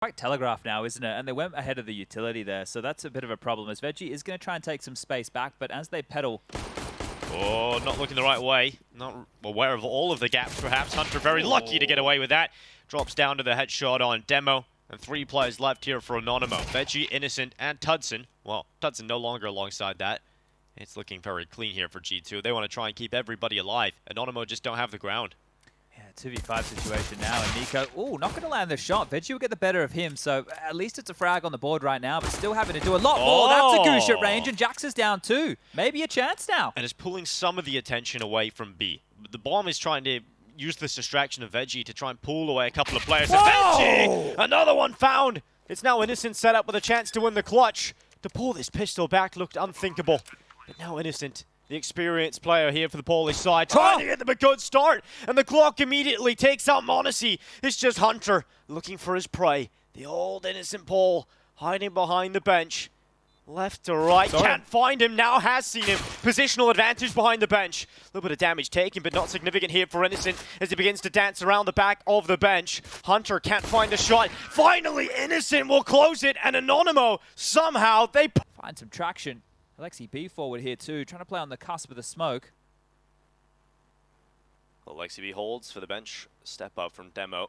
quite telegraphed now, isn't it? And they went ahead of the utility there, so that's a bit of a problem as Veggie is going to try and take some space back, but as they pedal... Oh, not looking the right way. Not aware of all of the gaps, perhaps. Hunter very lucky to get away with that. Drops down to the headshot on Demo. And 3 players left here for Anonymo. Veggie, Innocent, and Tudson. Well, Tudson no longer alongside that. It's looking very clean here for G2. They want to try and keep everybody alive. Anonymo just don't have the ground. Yeah, 2v5 situation now, and niko, ooh, not going to land the shot. Veggie will get the better of him, so at least it's a frag on the board right now, but still having to do a lot more. That's a Goosh at range, and Jax is down too. Maybe a chance now. And it's pulling some of the attention away from B. The bomb is trying to use this distraction of Veggie to try and pull away a couple of players. Veggie! Another one found! It's now Innocent set up with a chance to win the clutch. To pull this pistol back looked unthinkable. But now Innocent, the experienced player here for the Polish side, trying to get them a good start. And the clock immediately takes out m0NESY. It's just Hunter looking for his prey. The old Innocent Paul hiding behind the bench. Left to right, can't find him, now has seen him. Positional advantage behind the bench. A little bit of damage taken, but not significant here for Innocent as he begins to dance around the back of the bench. Hunter can't find a shot. Finally, Innocent will close it, and Anonymo, somehow, they find some traction. Alexi B forward here too, trying to play on the cusp of the smoke. Well, Alexi B holds for the bench. Step up from Demo.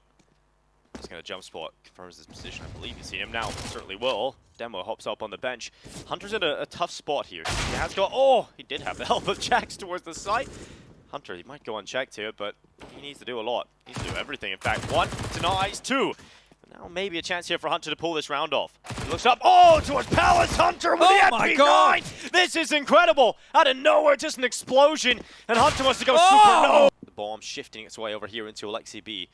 He's going to jump spot, confirms his position. I believe you see him now. Certainly will. Demo hops up on the bench. Hunter's in a tough spot here. He has got... Oh, he did have the help of Jax towards the site. Hunter, he might go unchecked here, but he needs to do a lot. He needs to do everything. In fact, 1 denies, 2. Now maybe a chance here for Hunter to pull this round off. He looks up. Oh, towards Palace Hunter with the MP9. This is incredible. Out of nowhere, just an explosion. And Hunter wants to go super no. The bomb shifting its way over here into Alexi B.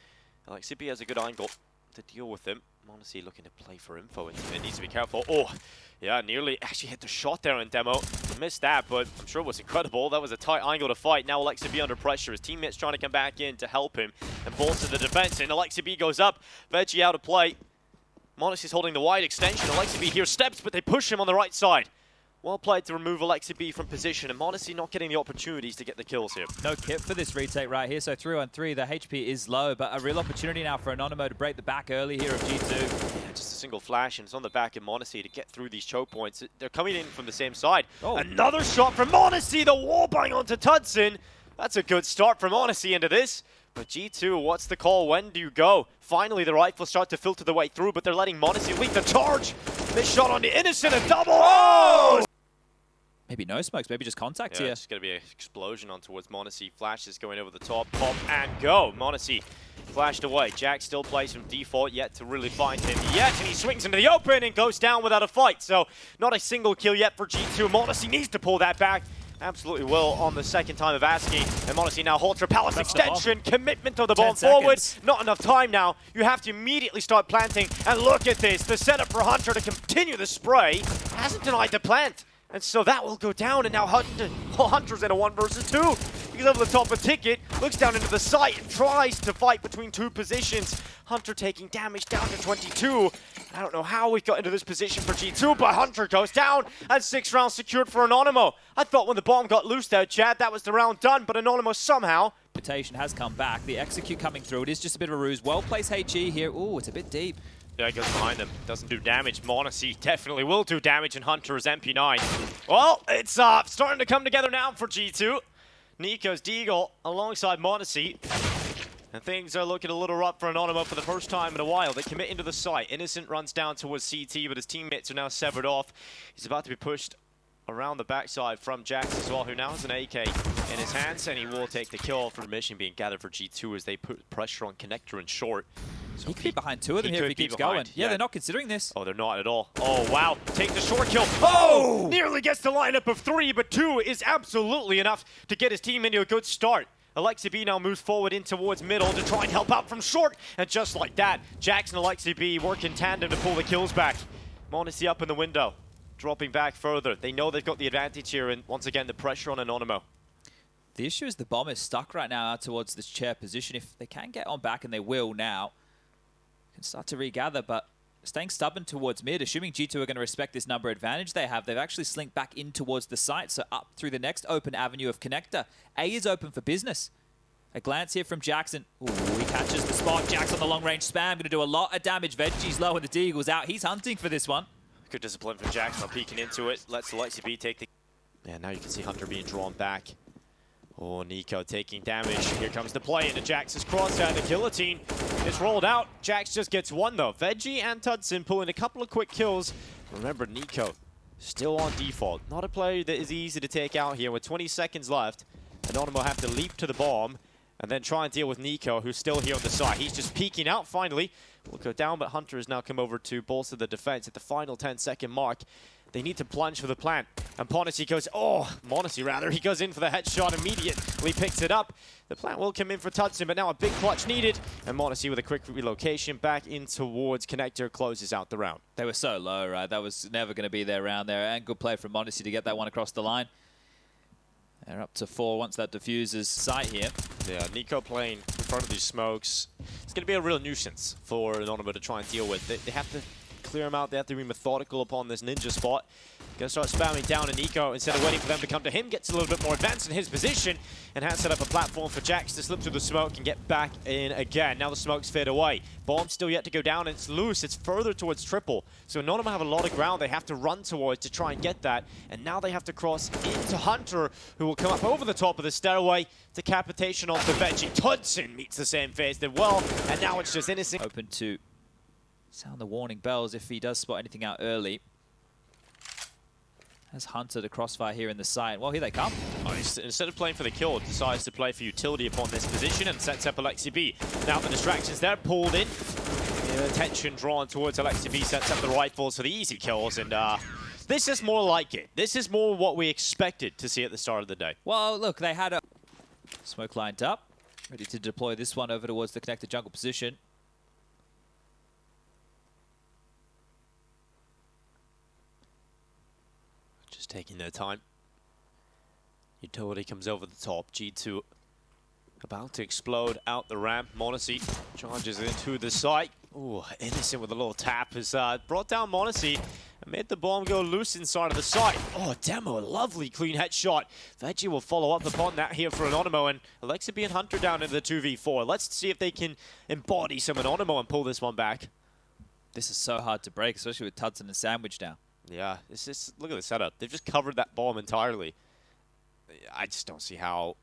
Alexi B has a good angle to deal with him. m0NESY looking to play for info. It needs to be careful. Oh, yeah, nearly actually hit the shot there in Demo. Missed that, but I'm sure it was incredible. That was a tight angle to fight. Now Alexi B under pressure. His teammates trying to come back in to help him and bolster the defense. And Alexi B goes up. Veggie out of play. m0NESY's holding the wide extension. Alexi B here steps, but they push him on the right side. Well played to remove Alexi B from position, and m0NESY not getting the opportunities to get the kills here. No kit for this retake right here, so 3-on-3, the HP is low, but a real opportunity now for Anonymo to break the back early here of G2. Yeah, just a single flash, and it's on the back of m0NESY to get through these choke points. They're coming in from the same side. Another shot from m0NESY, the wall bang onto Tudson. That's a good start from m0NESY into this. But G2, what's the call? When do you go? Finally, the rifles start to filter the way through, but they're letting m0NESY lead the charge. This shot on the Innocent, a double. Oh! Maybe no smokes, maybe just contact here. It's going to be an explosion on towards m0NESY. Flash is going over the top, pop and go. m0NESY flashed away. Jack still plays from default, yet to really find him yet. And he swings into the open and goes down without a fight. So not a single kill yet for G2. m0NESY needs to pull that back. Absolutely will on the second time of asking. And m0NESY now holds her Palace extension. Commitment of the ball forward. Not enough time now. You have to immediately start planting. And look at this. The setup for Hunter to continue the spray. Hasn't denied the plant. And so that will go down, and now Hunter's in a 1 versus 2. He's over the top of Ticket, looks down into the site, and tries to fight between 2 positions. Hunter taking damage down to 22. I don't know how we got into this position for G2, but Hunter goes down, and 6 rounds secured for Anonymo. I thought when the bomb got loose there, Chad, that was the round done, but Anonymo somehow... Reputation has come back. The execute coming through. It is just a bit of a ruse. Well-placed HE here. Ooh, it's a bit deep. Yeah, it goes behind him. Doesn't do damage. m0NESY definitely will do damage, and Hunter is MP9. Well, it's starting to come together now for G2. niko's Deagle alongside m0NESY. And things are looking a little rough for Anonymo for the first time in a while. They commit into the site. Innocent runs down towards CT, but his teammates are now severed off. He's about to be pushed around the backside from Jax as well, who now has an AK in his hands, and he will take the kill for the mission being gathered for G2 as they put pressure on Connector and Short. So he could be behind 2 of them here if he keeps going. Yeah, they're not considering this. Oh, they're not at all. Oh, wow. Take the short kill. Oh! Nearly gets the lineup of 3, but 2 is absolutely enough to get his team into a good start. Alexi B now moves forward in towards middle to try and help out from short. And just like that, Jax and Alexi B work in tandem to pull the kills back. m0NESY up in the window, dropping back further. They know they've got the advantage here, and once again, the pressure on Anonymo. The issue is the bomb is stuck right now out towards this chair position. If they can get on back, and they will now, can start to regather, but staying stubborn towards mid, assuming G2 are going to respect this number advantage they have, they've actually slinked back in towards the site, so up through the next open avenue of Connector. A is open for business. A glance here from Jackson. Ooh, he catches the spot. Jack's on the long-range spam. Going to do a lot of damage. Veggie's low and the Deagle's out. He's hunting for this one. Good discipline from Jackson, peeking into it. Lets the Lexi B take the... Yeah, now you can see Hunter being drawn back. Oh, niko taking damage. Here comes the play into Jax's crosshair. The guillotine is rolled out. Jax just gets one, though. Veggie and Tudson pulling a couple of quick kills. Remember, niko still on default. Not a player that is easy to take out here. With 20 seconds left, Anonymo have to leap to the bomb and then try and deal with niko, who's still here on the side. He's just peeking out finally. Will go down, but Hunter has now come over to bolster the defense at the final 10-second mark. They need to plunge for the plant. And m0NESY goes, m0NESY rather, he goes in for the headshot immediately, picks it up. The plant will come in for Tudson, but now a big clutch needed. And m0NESY with a quick relocation back in towards Connector closes out the round. They were so low, right? That was never going to be their round there. And good play from m0NESY to get that one across the line. They're up to 4 once that diffuses sight here. Yeah, niko playing in front of these smokes. It's going to be a real nuisance for Anonymo to try and deal with. They have to clear them out. They have to be methodical upon this ninja spot. Gonna start spamming down, and niko, instead of waiting for them to come to him, gets a little bit more advanced in his position and has set up a platform for Jax to slip through the smoke and get back in again. Now the smoke's fade away. Bomb still yet to go down, and it's loose. It's further towards triple. So Anonymo have a lot of ground they have to run towards to try and get that. And now they have to cross into Hunter, who will come up over the top of the stairway. Decapitation onto Veggie. Tudson meets the same phase as well, and now it's just innocent. Open to sound the warning bells if he does spot anything out early. Has Hunter the crossfire here in the site. Well, here they come. Oh, instead of playing for the kill, decides to play for utility upon this position and sets up Alexi B. Now the distractions there pulled in. Attention drawn towards Alexi B, sets up the rifles for the easy kills, and this is more like it. This is more what we expected to see at the start of the day. Well, look, they had a smoke lined up, ready to deploy this one over towards the connected jungle position. Just taking their time. Utility comes over the top. G2 about to explode out the ramp. m0NESY charges into the site. Ooh, innocent with a little tap has brought down m0NESY and made the bomb go loose inside of the site. Oh, Demo, a lovely clean headshot. Veggie will follow up upon that here for Anonymo, and Alexi B and Hunter down into the 2v4. Let's see if they can embody some Anonymo and pull this one back. This is so hard to break, especially with Tudson and Sandwich now. Yeah, it's just, look at the setup. They've just covered that bomb entirely. I just don't see how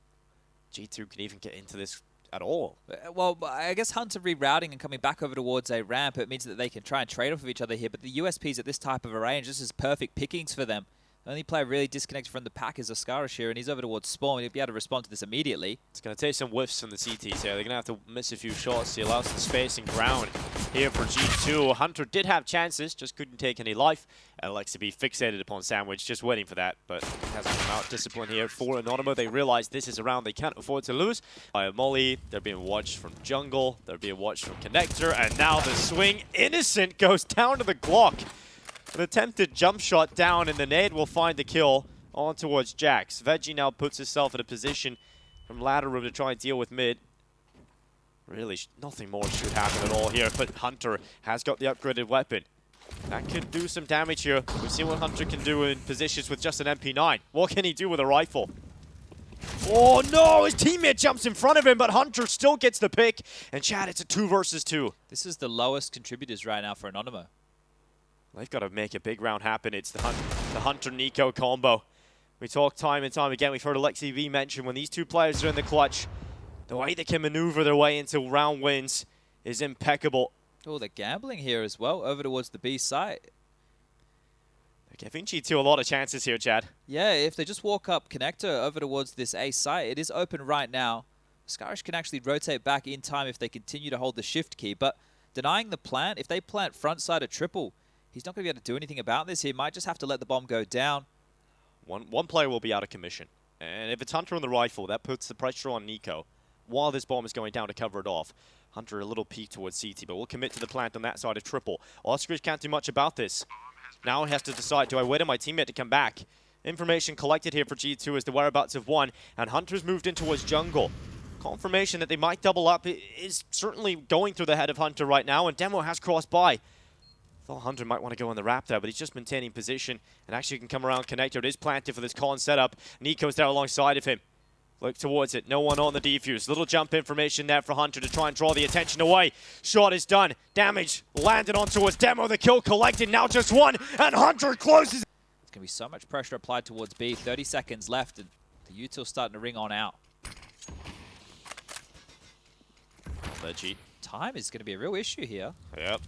G2 can even get into this at all. Well, I guess Hunter rerouting and coming back over towards a ramp, it means that they can try and trade off of each other here, but the USPs at this type of a range, this is perfect pickings for them. The only player really disconnected from the pack is Oscarish here, and he's over towards spawn. He'll be able to respond to this immediately. It's going to take some whiffs from the CTs here. They're going to have to miss a few shots to allow some space and ground here for G2. Hunter did have chances, just couldn't take any life. And Alexi B fixated upon Sandwich, just waiting for that, but hasn't come out. Discipline here for Anonymo. They realize this is a round they can't afford to lose. By Molly, they're being watched from jungle, they're being watched from connector, and now the swing. Innocent goes down to the Glock. An attempted jump shot down, and the nade will find the kill on towards Jax. Veggie now puts himself in a position from ladder room to try and deal with mid. Really, nothing more should happen at all here, but Hunter has got the upgraded weapon. That could do some damage here. We've seen what Hunter can do in positions with just an MP9. What can he do with a rifle? Oh no, his teammate jumps in front of him, but Hunter still gets the pick. And Chad, it's a 2 versus 2. This is the lowest contributors right now for Anonymo. They've got to make a big round happen. It's the Hunter-niko combo. We talk time and time again. We've heard Alexi V mention when these two players are in the clutch, the way they can maneuver their way into round wins is impeccable. Oh, they're gambling here as well, over towards the B site. They're giving G2 a lot of chances here, Chad. Yeah, if they just walk up connector over towards this A site, it is open right now. Scarish can actually rotate back in time if they continue to hold the shift key, but denying the plant, if they plant front side at triple, he's not going to be able to do anything about this. He might just have to let the bomb go down. One player will be out of commission. And if it's Hunter on the rifle, that puts the pressure on niko while this bomb is going down to cover it off. Hunter a little peek towards CT, but we'll commit to the plant on that side of triple. Oscarish can't do much about this. Now he has to decide, do I wait on my teammate to come back? Information collected here for G2 is the whereabouts of one, and Hunter's moved in towards jungle. Confirmation that they might double up is certainly going through the head of Hunter right now, and Demo has crossed by. Thought Hunter might want to go in the wrap there, but he's just maintaining position and actually can come around connector. It is planted for this con setup. niko's there alongside of him. Look towards it. No one on the defuse. Little jump information there for Hunter to try and draw the attention away. Shot is done. Damage landed on towards Demo. The kill collected. Now just one. And Hunter closes. It's going to be so much pressure applied towards B. 30 seconds left. And the util's starting to ring on out. Veggie. Time is going to be a real issue here. Yep.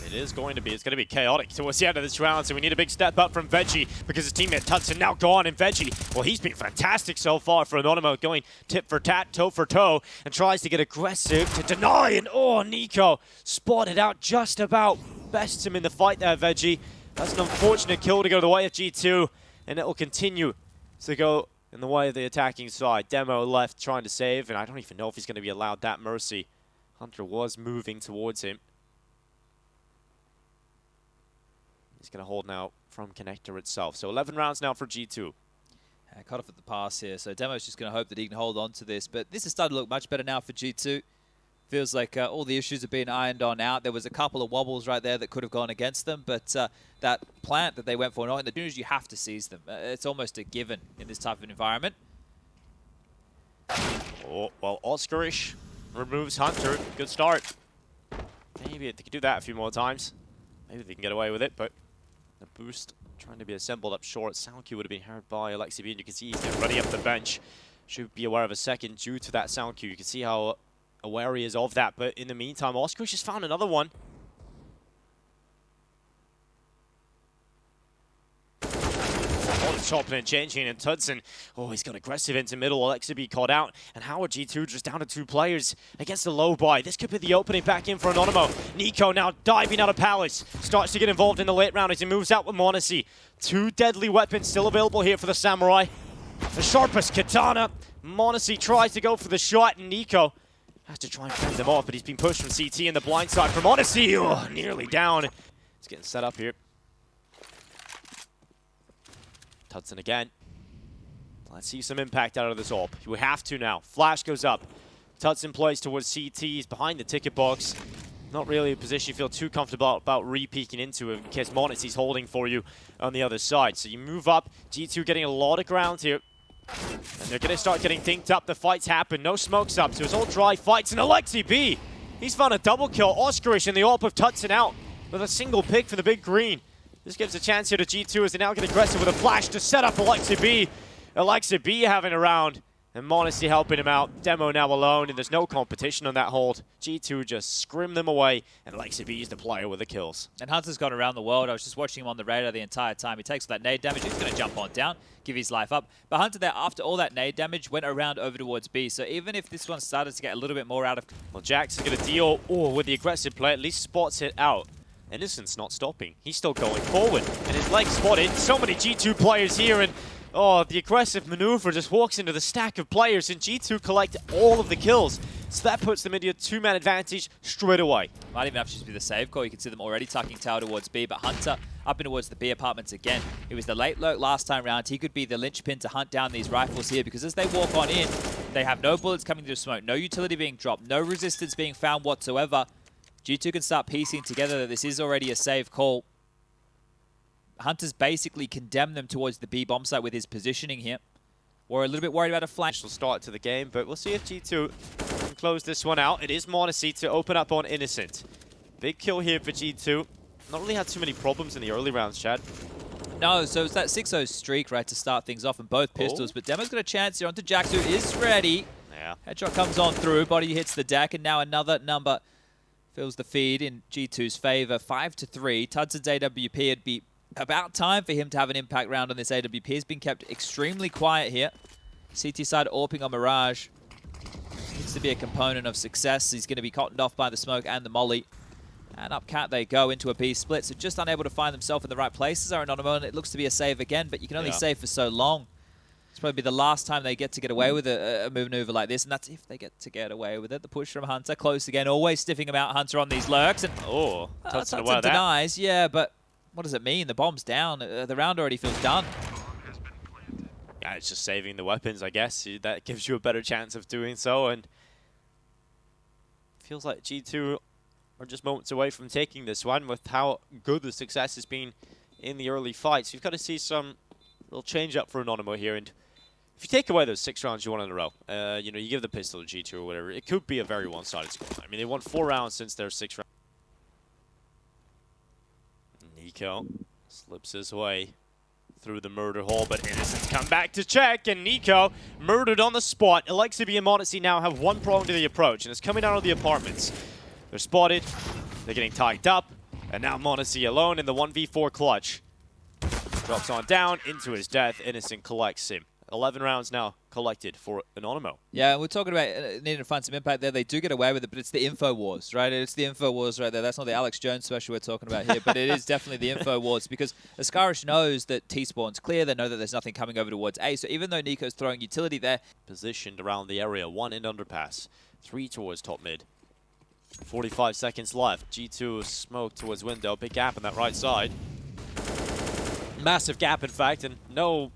It is going to be. It's going to be chaotic towards the end of this round, so we need a big step up from Veggie because his teammate Tutson now gone, and Veggie, well, he's been fantastic so far for Anonymo, going tit for tat, toe for toe, and tries to get aggressive to deny, and oh, niko spotted out just about. Bests him in the fight there, Veggie. That's an unfortunate kill to go the way of G2, and it will continue to go in the way of the attacking side. Demo left trying to save, and I don't even know if he's going to be allowed that mercy. Hunter was moving towards him. He's going to hold now from Connector itself. So 11 rounds now for G2. Cut off at the pass here. So Demo's just going to hope that he can hold on to this. But this is starting to look much better now for G2. Feels like all the issues have been ironed on out. There was a couple of wobbles right there that could have gone against them. But that plant that they went for, not in the news, you have to seize them. It's almost a given in this type of environment. Oh, well, Oscarish removes Hunter. Good start. Maybe they could do that a few more times. Maybe they can get away with it, but the boost trying to be assembled up short. Soundcue would have been heard by Alexi B, and you can see he's getting ready up the bench. Should be aware of a second due to that sound cue. You can see how aware he is of that, but in the meantime, Oscar just found another one. Chopping and changing, and Tudson, oh, he's got aggressive into middle. Alexi B caught out, and Howard G2 just down to 2 players against the low buy. This could be the opening back in for Anonymo. niko now diving out of Palace, starts to get involved in the late round as he moves out with m0NESY. 2 deadly weapons still available here for the Samurai. The sharpest katana. m0NESY tries to go for the shot, and niko has to try and fend them off, but he's been pushed from CT in the blind side from m0NESY. Oh, nearly down. It's getting set up here. Tudson again. Let's see some impact out of this AWP. We have to now. Flash goes up. Tudson plays towards CT. He's behind the ticket box. Not really a position you feel too comfortable about re-peeking into in case m0NESY's holding for you on the other side. So you move up. G2 getting a lot of ground here. And they're going to start getting dinked up. The fights happen. No smokes up. So it's all dry fights. And Alexi B, he's found a double kill. Oscarish in the AWP of Tudson out with a single pick for the big green. This gives a chance here to G2 as they now get aggressive with a flash to set up Alexi B. Alexi B having a round, and m0NESY helping him out. Demo now alone, and there's no competition on that hold. G2 just scrim them away, and Alexi B is the player with the kills. And Hunter's gone around the world. I was just watching him on the radar the entire time. He takes that nade damage. He's going to jump on down, give his life up. But Hunter there, after all that nade damage, went around over towards B. So even if this one started to get a little bit more out of... Well, Jack's going to deal with the aggressive play. At least spots it out. Innocent's not stopping. He's still going forward, and his leg spotted. So many G2 players here, and oh, the aggressive maneuver just walks into the stack of players, and G2 collect all of the kills. So that puts them into a 2-man advantage straight away. Might even have to just be the save call. You can see them already tucking tower towards B, but Hunter up in towards the B apartments again. It was the late lurk last time round. He could be the linchpin to hunt down these rifles here, because as they walk on in, they have no bullets coming through smoke, no utility being dropped, no resistance being found whatsoever. G2 can start piecing together that this is already a save call. Hunter's basically condemned them towards the B bomb site with his positioning here. We're a little bit worried about a flash. Start to the game, but we'll see if G2 can close this one out. It is m0NESY to open up on Innocent. Big kill here for G2. Not really had too many problems in the early rounds, Chad. No, so it's that 6-0 streak, right, to start things off in both pistols. But Demo's got a chance here onto Jax, who is ready. Yeah. Headshot comes on through, body hits the deck, and now another number fills the feed in G2's favor. 5-3. Tudson's AWP, it'd be about time for him to have an impact round on this AWP. He's been kept extremely quiet here. CT side AWPing on Mirage. Needs to be a component of success. He's going to be cottoned off by the smoke and the molly. And up cat they go into a B split. So just unable to find themselves in the right places are Anonymo, and it looks to be a save again, but you can only save for so long. It's probably the last time they get away with a maneuver like this, and that's if they get away with it. The push from Hunter, close again, always stiffing him out, Hunter on these lurks. And Tudson denies, yeah, but what does it mean? The bomb's down. The round already feels done. Yeah, it's just saving the weapons, I guess. That gives you a better chance of doing so, and feels like G2 are just moments away from taking this one with how good the success has been in the early fights. You've got to see some little change up for Anonymo here, and If you take away those 6 rounds you won in a row, you know, you give the pistol to G2 or whatever, it could be a very one-sided score. I mean, they won 4 rounds since their 6 rounds. niko slips his way through the murder hole, but Innocent's come back to check, and niko murdered on the spot. Alexibi and m0NESY now have 1 prone to the approach, and it's coming out of the apartments. They're spotted, they're getting tagged up, and now m0NESY alone in the 1v4 clutch. Drops on down into his death. Innocent collects him. 11 rounds now collected for Anonymo. Yeah, we're talking about needing to find some impact there. They do get away with it, but it's the info wars, right? It's the info wars right there. That's not the Alex Jones special we're talking about here, but it is definitely the info wars because Ascarish knows that T-spawn's clear. They know that there's nothing coming over towards A, so even though niko's throwing utility there. Positioned around the area, 1 in underpass, 3 towards top mid. 45 seconds left. G2 smoke towards window. Big gap on that right side. Massive gap, in fact, and no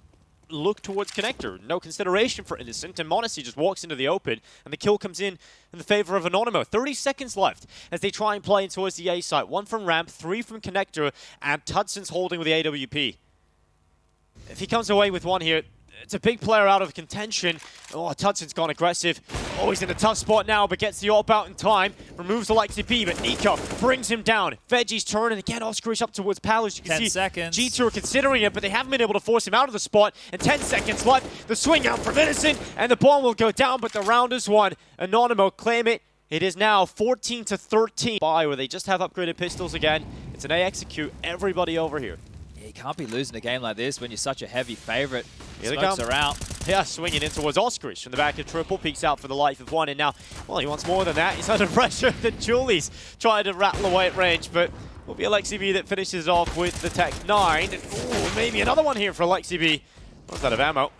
look towards connector. No consideration for Innocent, and m0NESY just walks into the open, and the kill comes in the favor of Anonymo. 30 seconds left as they try and play in towards the A site. 1 from ramp, 3 from connector, and Tudson's holding with the AWP. If he comes away with 1 here, it's a big player out of contention. Oh, Tudson's gone aggressive. Oh, he's in a tough spot now, but gets the AWP out in time. Removes alexiB, but niko brings him down. Veggie's turn, and again, Oscarish up towards Pal. As you can 10 see, seconds. G2 are considering it, but they haven't been able to force him out of the spot. And 10 seconds left. The swing out from Innocent, and the bomb will go down, but the round is won. Anonymo claim it. It is now 14-13. Where they just have upgraded pistols again. It's an A execute. Everybody over here. Yeah, you can't be losing a game like this when you're such a heavy favorite. Here they Smokes come. are out. Yeah, swinging in towards Oscarish from the back of triple, peeks out for the life of 1, and now, well, he wants more than that. He's under pressure. The Julie's trying to rattle away at range, but will be alexiB that finishes off with the Tech 9. Ooh, maybe another one here for alexiB. Runs out of ammo.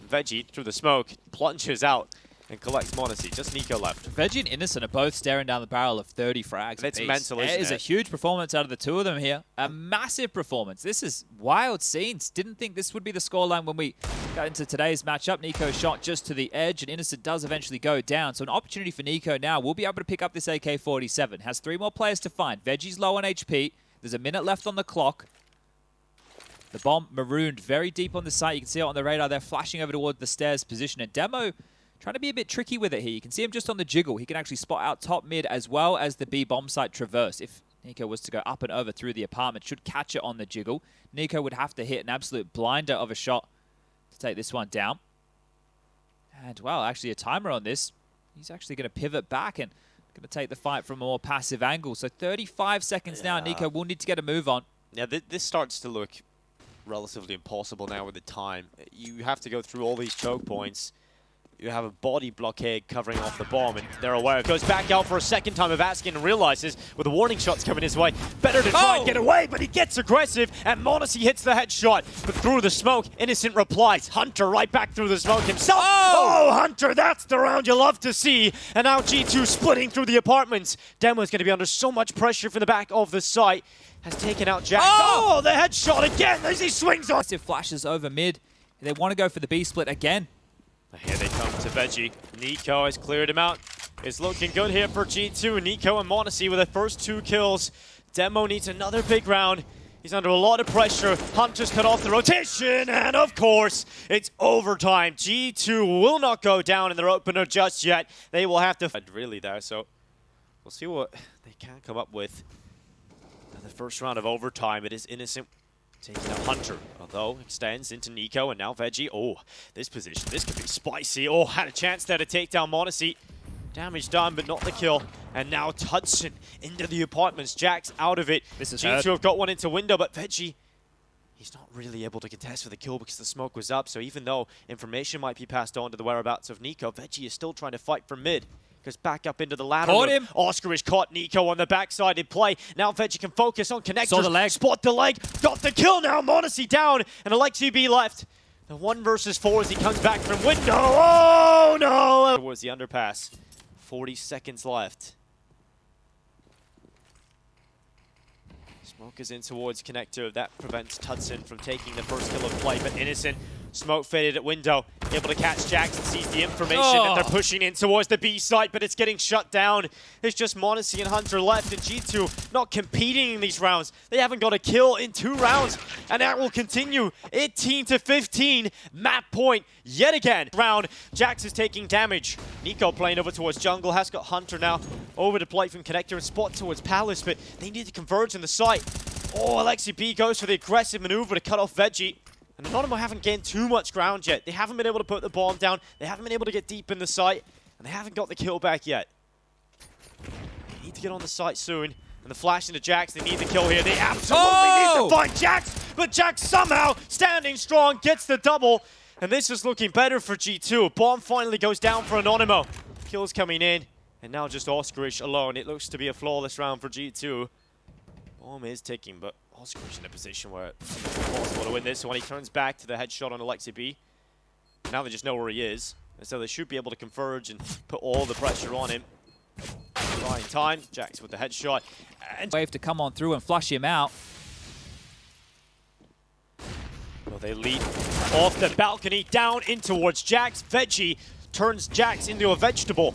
Veggie, through the smoke, plunges out and collects m0NESY. Just niko left. Veggie and Innocent are both staring down the barrel of 30 frags. It's mental, isn't It is a huge performance out of the 2 of them here. A massive performance. This is wild scenes. Didn't think this would be the scoreline when we got into today's matchup. niko shot just to the edge, and Innocent does eventually go down. So an opportunity for niko now. We'll be able to pick up this AK-47. Has 3 more players to find. Veggie's low on HP. There's a minute left on the clock. The bomb marooned very deep on the site. You can see it on the radar. They're flashing over toward the stairs position. And Demo trying to be a bit tricky with it here. You can see him just on the jiggle. He can actually spot out top mid as well as the B bomb site traverse. If niko was to go up and over through the apartment, should catch it on the jiggle. niko would have to hit an absolute blinder of a shot to take this one down. And, well, actually a timer on this. He's actually going to pivot back and going to take the fight from a more passive angle. So 35 seconds now. niko will need to get a move on. Yeah, this starts to look relatively impossible now with the time. You have to go through all these choke points. You have a body blockade covering off the bomb, and they're aware. It goes back out for a second time of asking and realizes with the warning shots coming his way, better to try and get away, but he gets aggressive, and m0NESY hits the headshot, but through the smoke, Innocent replies. Hunter right back through the smoke himself. Oh, Hunter, that's the round you love to see. And now G2 splitting through the apartments. Demo's going to be under so much pressure from the back of the site. Has taken out Jax. Oh, the headshot again as he swings on. Massive flashes over mid. They want to go for the B split again. Here they come to Veggie. niko has cleared him out. It's looking good here for G2. niko and m0NESY with the first 2 kills. Demo needs another big round. He's under a lot of pressure. Hunter's cut off the rotation, and of course, it's overtime. G2 will not go down in their opener just yet. They will have to fight really there, so we'll see what they can come up with. In the first round of overtime, it is Innocent taking out Hunter, although extends into niko and now Veggie. Oh, this position, this could be spicy. Oh, had a chance there to take down m0NESY. Damage done, but not the kill. And now Tudson into the apartments. Jax out of it. This is G2 have got one into window, but Veggie, he's not really able to contest for the kill because the smoke was up. So even though information might be passed on to the whereabouts of niko, Veggie is still trying to fight for mid. Goes back up into the ladder. Caught him. Oscarish caught niko on the backside in play. Now Veggie can focus on connectors. Saw the leg. Spot the leg. Got the kill now. m0NESY down. And alexiB left. The 1 versus 4 as he comes back from window. Oh no! Towards the underpass. 40 seconds left. Smoke is in towards connector. That prevents Tudson from taking the first kill of play. But Innocent Smoke faded at window. Able to catch Jax and sees the information that they're pushing in towards the B site, but it's getting shut down. It's just m0NESY and Hunter left, and G2 not competing in these rounds. They haven't got a kill in 2 rounds, and that will continue. 18 to 15, map point yet again. Round, Jax is taking damage. niko playing over towards jungle, has got Hunter now over to play from connector and spot towards Palace, but they need to converge on the site. Oh, Alexi B goes for the aggressive maneuver to cut off Veggie. And Anonymo haven't gained too much ground yet. They haven't been able to put the bomb down. They haven't been able to get deep in the site. And they haven't got the kill back yet. They need to get on the site soon. And the flash into Jax. They need the kill here. They absolutely need to find Jax. But Jax somehow, standing strong, gets the double. And this is looking better for G2. Bomb finally goes down for Anonymo. Kills coming in. And now just Oscarish alone. It looks to be a flawless round for G2. Bomb is ticking, but Oscarish in a position where it's impossible to win this one. He turns back to the headshot on Alexi B. Now they just know where he is. And so they should be able to converge and put all the pressure on him. Right in time. Jax with the headshot. And Wave to come on through and flush him out. well, they lead off the balcony down in towards Jax. Veggie turns Jax into a vegetable.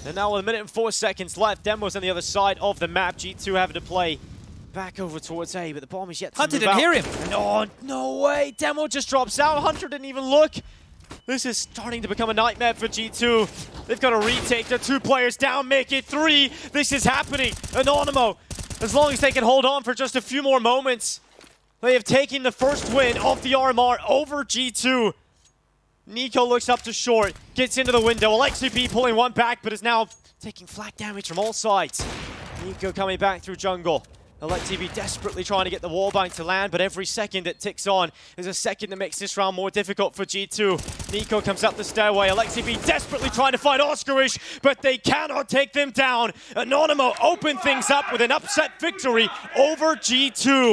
And now with 1 minute and 4 seconds left, Demo's on the other side of the map. G2 having to play back over towards A, but the bomb is yet to Hunter move didn't out. hear him. No, no way. Demo just drops out. Hunter didn't even look. This is starting to become a nightmare for G2. They've got to retake. They're 2 players down, make it 3. This is happening. Anonymo, as long as they can hold on for just a few more moments, they have taken the first win of the RMR over G2. niko looks up to short, gets into the window. Alexi B pulling one back, but is now taking flak damage from all sides. niko coming back through jungle. Alexi B desperately trying to get the wallbang to land, but every second that ticks on is a second that makes this round more difficult for G2. niko comes up the stairway. Alexi B desperately trying to find Oscarish, but they cannot take them down. Anonymo open things up with an upset victory over G2.